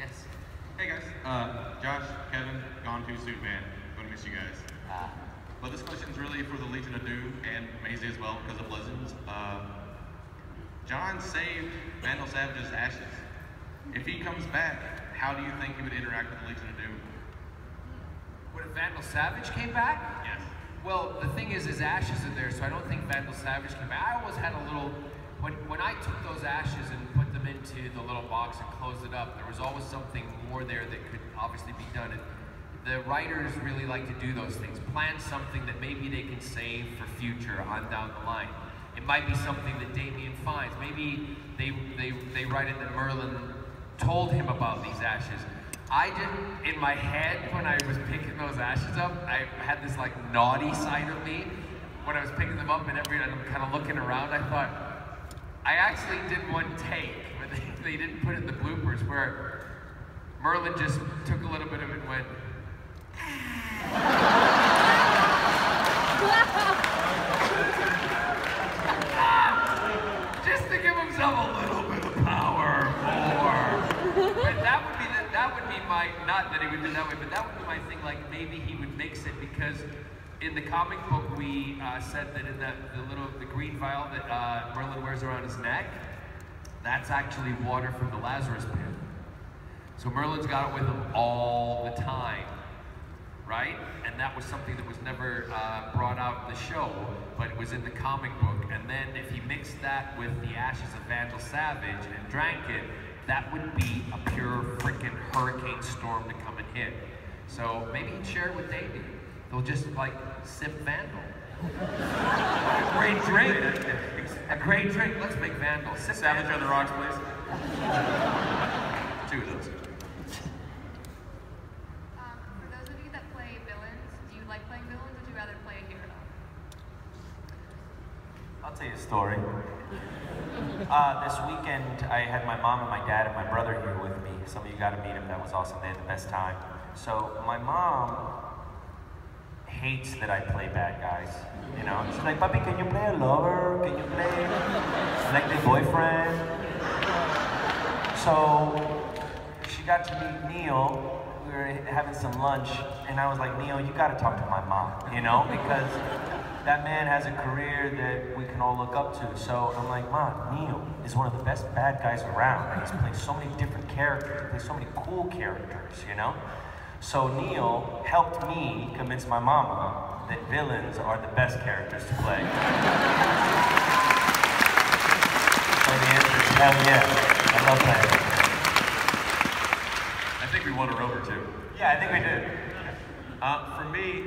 Yes. Hey guys, Josh, Kevin, Gone Too Soon, man. Gonna miss you guys. But this question is really for the Legion of Doom and Maise as well because of Legends. John saved Vandal Savage's ashes. If he comes back, how do you think he would interact with the Legion of Doom? What, if Vandal Savage came back? Yes. Well, the thing is, his ashes are there, so I don't think Vandal Savage came back. I always had a little, when I took those ashes and put them into the little box and closed it up, there was always something more there that could obviously be done. And the writers really like to do those things. Plan something that maybe they can save for future on down the line. It might be something that Damien finds. Maybe they write it that Merlin told him about these ashes. I didn't, in my head, when I was picking those ashes up, I had this like naughty side of me. When I was picking them up and I'm kind of looking around, I thought, I actually did one take, but they didn't put it in the bloopers, where Merlin just took a little bit of it and went, just to give himself a little bit of power more. But that would be my, not that he would do it that way, but that would be my thing, like maybe he would mix it, because in the comic book we said that in the green vial that Merlin wears around his neck, that's actually water from the Lazarus pit. So Merlin's got it with him all the time, right? And that was something that was never brought out in the show, but it was in the comic book. And then if he mixed that with the ashes of Vandal Savage and drank it, that would be a pure freaking hurricane storm to come and hit. So maybe he'd share it with Damien. They'll just like sip Vandal. A great drink. A great drink. Let's make Vandal. Sip Savage Vandal. on the rocks, please. Two of those. For those of you that play villains, do you like playing villains, or would you rather play a hero? I'll tell you a story. This weekend, I had my mom and my dad and my brother here with me. Some of you got to meet him. That was awesome. They had the best time. So my mom hates that I play bad guys. You know, she's like, "Papi, can you play a lover? Can you play like the boyfriend?" So she got to meet Neal. We were having some lunch, and I was like, "Neal, you got to talk to my mom, you know, because that man has a career that we can all look up to." So I'm like, "Mom, Neal is one of the best bad guys around, and he's played so many different characters, he plays so many cool characters, you know?" So Neal helped me convince my mama that villains are the best characters to play. So the answer is hell yeah. I love playing. I think we won her over too. Yeah, I think we did. For me,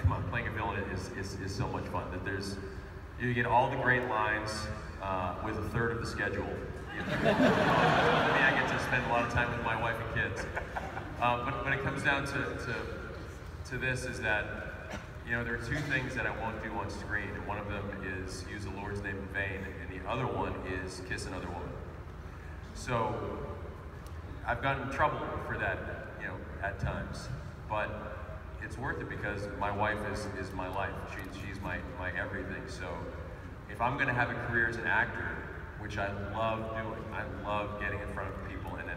come on, playing a villain is so much fun. That you get all the great lines with a third of the schedule. For me, I get to spend a lot of time with my wife and kids. But when it comes down to this, is that there are two things that I won't do on screen, and one of them is use the Lord's name in vain, and the other one is kiss another woman. So I've gotten in trouble for that, at times, but it's worth it because my wife is my life. She's my everything. So if I'm going to have a career as an actor, which I love doing, I love getting in front of people and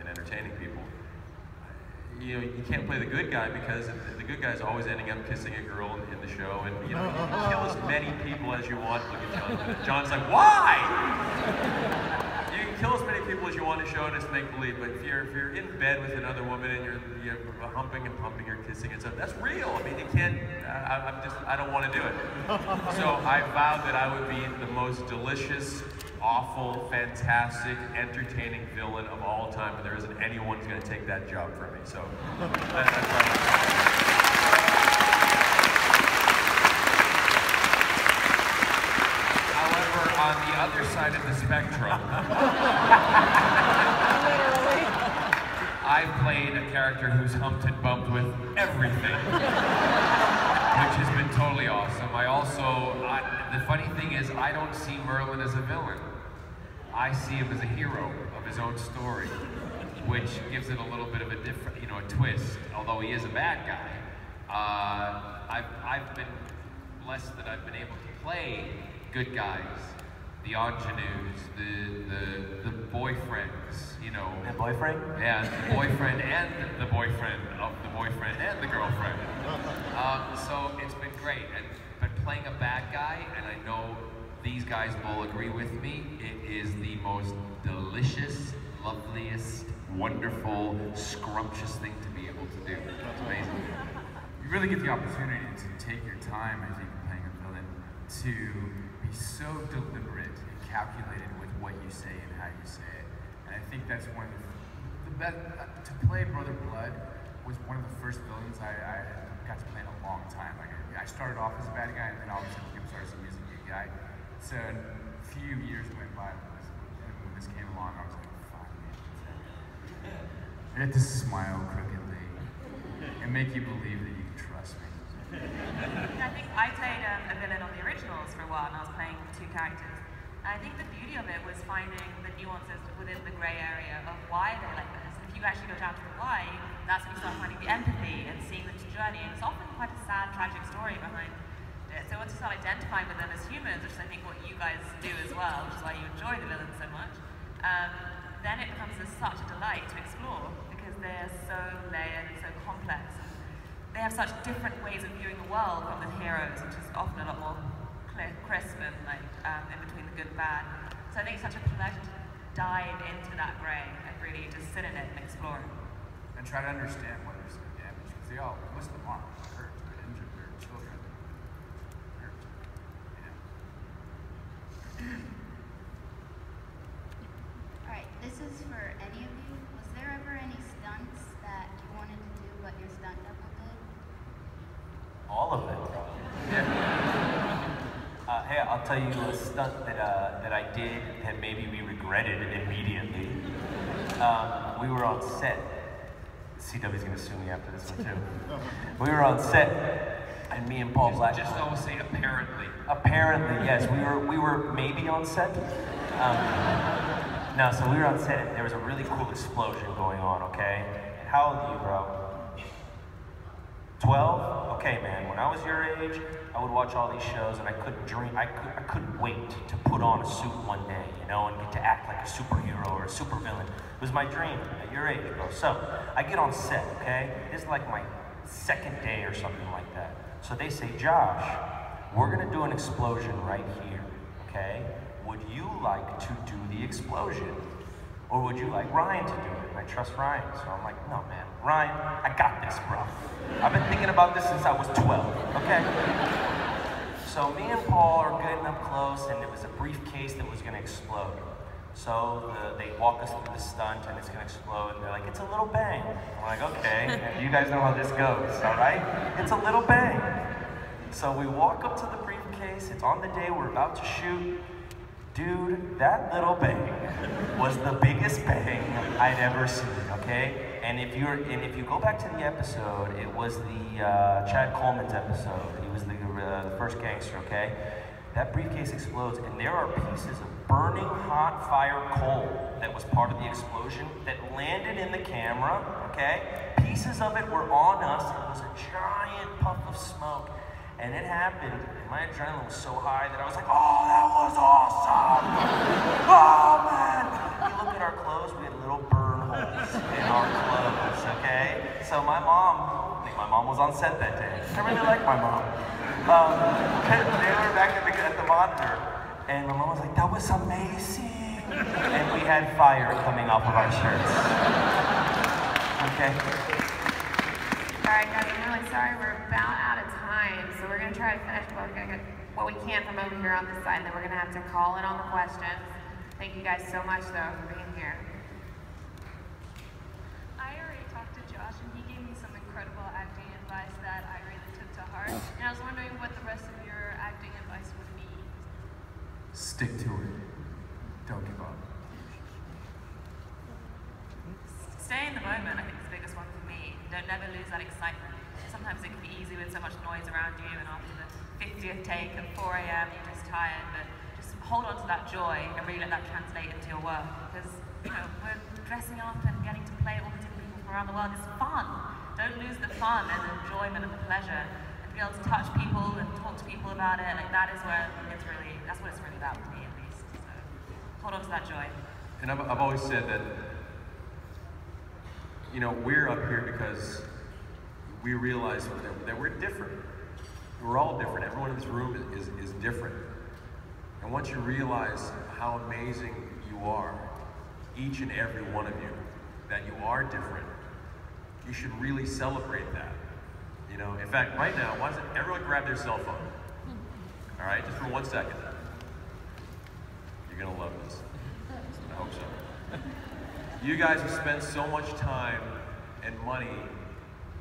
entertaining people. You can't play the good guy because the good guy is always ending up kissing a girl in the show, and you can kill as many people as you want. Look at John. John's like, why? You can kill as many people as you want to show, and it's make believe. But if you're in bed with another woman and you're humping and pumping or kissing and stuff, that's real. I mean, you can't. I don't want to do it. So I vowed that I would be the most delicious, awful, fantastic, entertaining villain of all time, and there isn't anyone who's going to take that job from me. So that's However, on the other side of the spectrum, I've played a character who's humped and bumped with everything, which has been totally awesome. The funny thing is, I don't see Merlin as a villain. I see him as a hero of his own story, which gives it a little bit of a different, a twist. Although he is a bad guy, I've been blessed that I've been able to play good guys, the ingenues, the boyfriends, know. The boyfriend? Yeah, the boyfriend and the boyfriend of the boyfriend and the girlfriend. So it's been great. But playing a bad guy, and I know these guys will agree with me, it is the most delicious, loveliest, wonderful, scrumptious thing to be able to do. It's amazing. You really get the opportunity to take your time, I think, playing a villain, to be so deliberate and calculated with what you say and how you say it. And I think that's one of the best. To play Brother Blood was one of the first villains I got to play in a long time. Like I started off as a bad guy, and then all of a sudden people started seeing me as a good guy. So a few years went by, and when this came along, I was like, fuck man. I had to smile crookedly and make you believe that you can trust me. I think I played a villain on the originals for a while, and I was playing two characters. And I think the beauty of it was finding the nuances within the grey area of why they're like this. And if you actually go down to the why, that's when you start finding the empathy and seeing the journey. And it's often quite a sad, tragic story behind it. So once you start identifying with them as humans, which is I think what you guys do as well, which is why you enjoy the villains so much, then it becomes such a delight to explore because they're so layered and so complex. And they have such different ways of viewing the world from the heroes, which is often a lot more crisp and like in between the good and bad. So I think it's such a pleasure to dive into that grey and really just sit in it and explore it. And try to understand why they're so damaged, because they all, most of them are hurt, they're injured, they're children, hurt, Alright, this is for any of you. Was there ever any stunts that you wanted to do but your stunt double did? All of it, bro. Hey, I'll tell you a stunt that I did that maybe we regretted immediately. We were on set. CW's gonna sue me after this one too. We were on set, and me and Paul Black. Just always say apparently. Apparently, yes. We were maybe on set. No, so we were on set, and there was a really cool explosion going on. Okay. And how old are you, bro? 12? Okay, man. When I was your age, I would watch all these shows, and I couldn't dream. I couldn't wait to put on a suit one day, you know, and get to act like a superhero or a supervillain. It was my dream at your age, bro. So I get on set, okay? This is like my second day or something like that. So they say, Josh, we're gonna do an explosion right here, okay? Would you like to do the explosion? Or would you like Ryan to do it? And I trust Ryan. So I'm like, no, man. Ryan, I got this, bro. I've been thinking about this since I was 12, okay? So me and Paul are getting up close, and it was a briefcase that was gonna explode. So they walk us through the stunt, and it's gonna explode. And they're like, it's a little bang. I'm like, okay, and you guys know how this goes, all right? It's a little bang. So we walk up to the briefcase. It's on the day we're about to shoot. Dude, that little bang was the biggest bang I'd ever seen, okay? And if you go back to the episode, it was the Chad Coleman's episode. He was the first gangster, okay? That briefcase explodes, and there are pieces of burning hot fire coal that was part of the explosion that landed in the camera, okay? Pieces of it were on us. It was a giant puff of smoke. And it happened, and my adrenaline was so high that I was like, oh, that was awesome! Oh, man! You look at our clothes, we had little burn holes in our clothes, okay? So my mom, I think my mom was on set that day. I really like my mom. They were back at the monitor, and my mom was like, that was amazing! And we had fire coming off of our shirts. Okay? Alright guys, I'm really sorry we're about out of time, so we're going to try to finish what we can from over here on this side, and then we're going to have to call in on the questions. Thank you guys so much, though, for being here. I already talked to Josh, and he gave me some incredible acting advice that I really took to heart, and I was wondering what the rest of your acting advice would be. Stick to it. Don't give up. Stay in the moment, I think, is the biggest one for me. Don't never lose that excitement. Sometimes it can be easy with so much noise around you, and after the 50th take at 4 a.m. you're just tired, but just hold on to that joy and really let that translate into your work. Because, you know, we're dressing up and getting to play all the different people from around the world. It's fun. Don't lose the fun and the enjoyment and the pleasure. And to be able to touch people and talk to people about it, like that is where it's really, that's what it's really about for me at least. So hold on to that joy. And I've always said that you know, we're up here because we realize that we're different. We're all different. Everyone in this room is different. And once you realize how amazing you are, each and every one of you, that you are different, you should really celebrate that. You know, in fact, right now, why doesn't everyone grab their cell phone? All right, just for 1 second. You're gonna love this. I hope so. You guys have spent so much time and money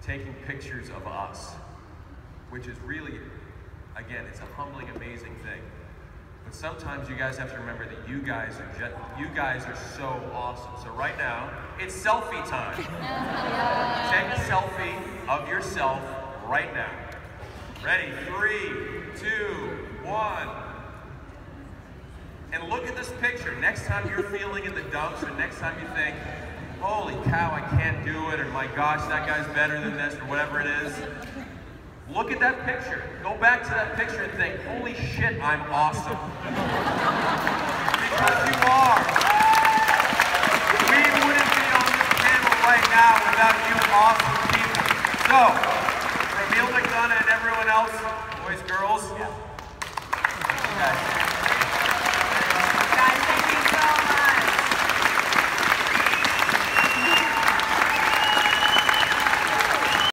taking pictures of us, which is really, again, it's a humbling, amazing thing. But sometimes you guys have to remember that you guys are so awesome. So right now, it's selfie time. Take a selfie of yourself right now. Ready? 3, 2, 1. And look at this picture. Next time you're feeling in the dumps, or next time you think, holy cow, I can't do it, or my gosh, that guy's better than this, or whatever it is. Look at that picture. Go back to that picture and think, holy shit, I'm awesome. Because you are. We wouldn't be on this panel right now without you awesome people. So, for Neal, McDonough, and everyone else, boys, girls, yeah.